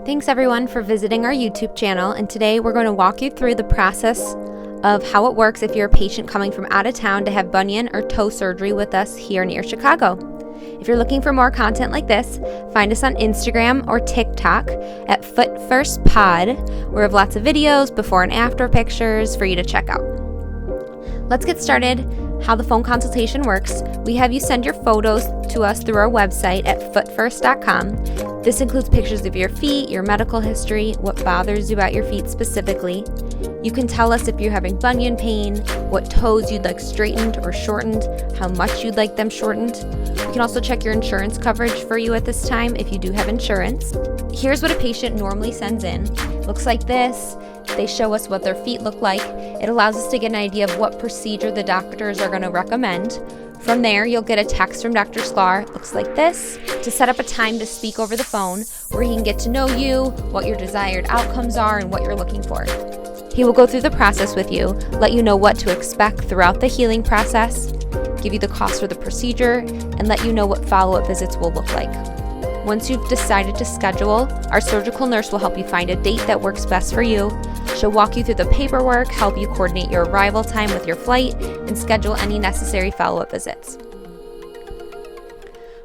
Thanks everyone for visiting our YouTube channel, and today we're going to walk you through the process of how it works if you're a patient coming from out of town to have bunion or toe surgery with us here near Chicago. If you're looking for more content like this, find us on Instagram or TikTok at Foot First Pod, where we have lots of videos, before and after pictures for you to check out. Let's get started. How the phone consultation works. We have you send your photos to us through our website at footfirst.com. This includes pictures of your feet, your medical history, what bothers you about your feet specifically. You can tell us if you're having bunion pain, what toes you'd like straightened or shortened, how much you'd like them shortened. We can also check your insurance coverage for you at this time if you do have insurance. Here's what a patient normally sends in. Looks like this. They show us what their feet look like. It allows us to get an idea of what procedure the doctors are going to recommend. From there, you'll get a text from Dr. Sklar, looks like this, to set up a time to speak over the phone where he can get to know you, what your desired outcomes are, and what you're looking for. He will go through the process with you, let you know what to expect throughout the healing process, give you the cost for the procedure, and let you know what follow-up visits will look like. Once you've decided to schedule, our surgical nurse will help you find a date that works best for you. She'll walk you through the paperwork, help you coordinate your arrival time with your flight, and schedule any necessary follow-up visits.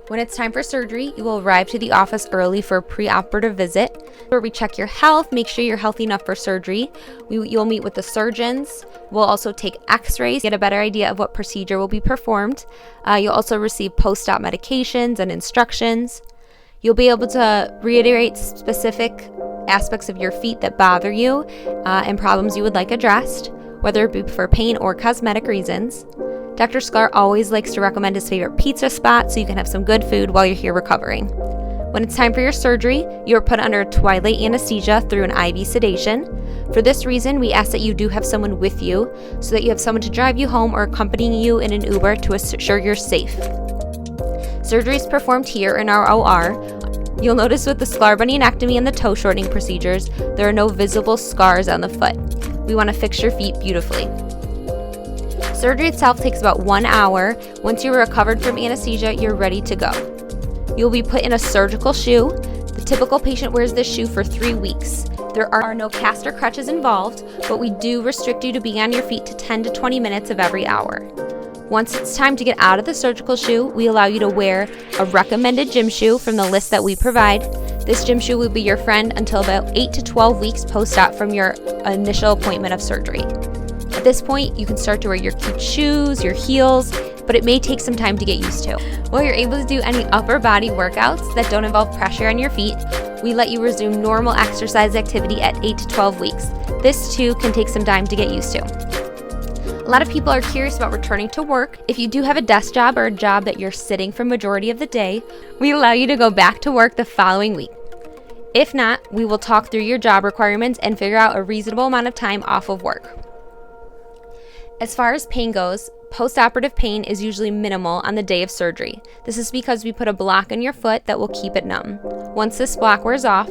When it's time for surgery, you will arrive to the office early for a preoperative visit, where we check your health, make sure you're healthy enough for surgery. You'll meet with the surgeons. We'll also take x-rays, get a better idea of what procedure will be performed. You'll also receive post-op medications and instructions. You'll be able to reiterate specific aspects of your feet that bother you and problems you would like addressed, whether it be for pain or cosmetic reasons. Dr. Sklar always likes to recommend his favorite pizza spot so you can have some good food while you're here recovering. When it's time for your surgery, you are put under twilight anesthesia through an IV sedation. For this reason, we ask that you do have someone with you so that you have someone to drive you home or accompanying you in an Uber to assure you're safe. Surgery is performed here in our OR. You'll notice with the Sklar bunionectomy and the toe shortening procedures, there are no visible scars on the foot. We want to fix your feet beautifully. Surgery itself takes about 1 hour. Once you're recovered from anesthesia, you're ready to go. You'll be put in a surgical shoe. The typical patient wears this shoe for 3 weeks. There are no cast or crutches involved, but we do restrict you to being on your feet to 10 to 20 minutes of every hour. Once it's time to get out of the surgical shoe, we allow you to wear a recommended gym shoe from the list that we provide. This gym shoe will be your friend until about 8 to 12 weeks post-op from your initial appointment of surgery. At this point, you can start to wear your cute shoes, your heels, but it may take some time to get used to. While you're able to do any upper body workouts that don't involve pressure on your feet, we let you resume normal exercise activity at 8 to 12 weeks. This too can take some time to get used to. A lot of people are curious about returning to work. If you do have a desk job or a job that you're sitting for majority of the day, we allow you to go back to work the following week. If not, we will talk through your job requirements and figure out a reasonable amount of time off of work. As far as pain goes, post-operative pain is usually minimal on the day of surgery. This is because we put a block in your foot that will keep it numb. Once this block wears off,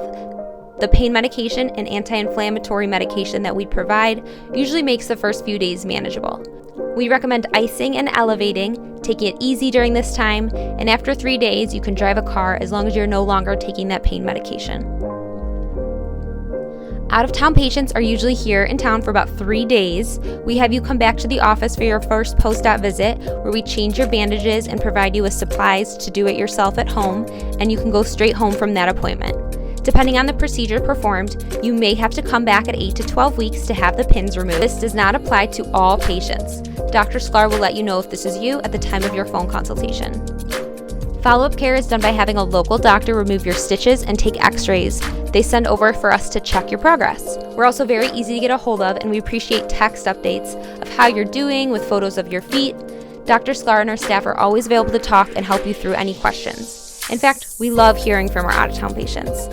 the pain medication and anti-inflammatory medication that we provide usually makes the first few days manageable. We recommend icing and elevating, taking it easy during this time, and after 3 days, you can drive a car as long as you're no longer taking that pain medication. Out-of-town patients are usually here in town for about 3 days. We have you come back to the office for your first post-op visit, where we change your bandages and provide you with supplies to do it yourself at home, and you can go straight home from that appointment. Depending on the procedure performed, you may have to come back at 8 to 12 weeks to have the pins removed. This does not apply to all patients. Dr. Sklar will let you know if this is you at the time of your phone consultation. Follow-up care is done by having a local doctor remove your stitches and take x-rays. They send over for us to check your progress. We're also very easy to get a hold of, and we appreciate text updates of how you're doing with photos of your feet. Dr. Sklar and our staff are always available to talk and help you through any questions. In fact, we love hearing from our out-of-town patients.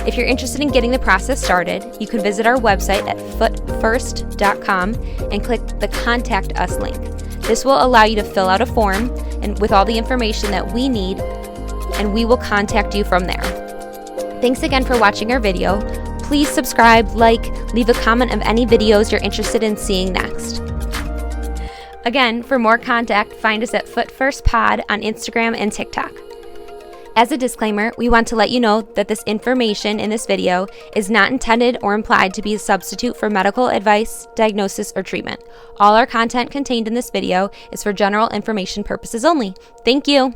If you're interested in getting the process started, you can visit our website at footfirst.com and click the Contact Us link. This will allow you to fill out a form and with all the information that we need, and we will contact you from there. Thanks again for watching our video. Please subscribe, like, leave a comment of any videos you're interested in seeing next. Again, for more contact, find us at Foot First Pod on Instagram and TikTok. As a disclaimer, we want to let you know that this information in this video is not intended or implied to be a substitute for medical advice, diagnosis, or treatment. All our content contained in this video is for general information purposes only. Thank you.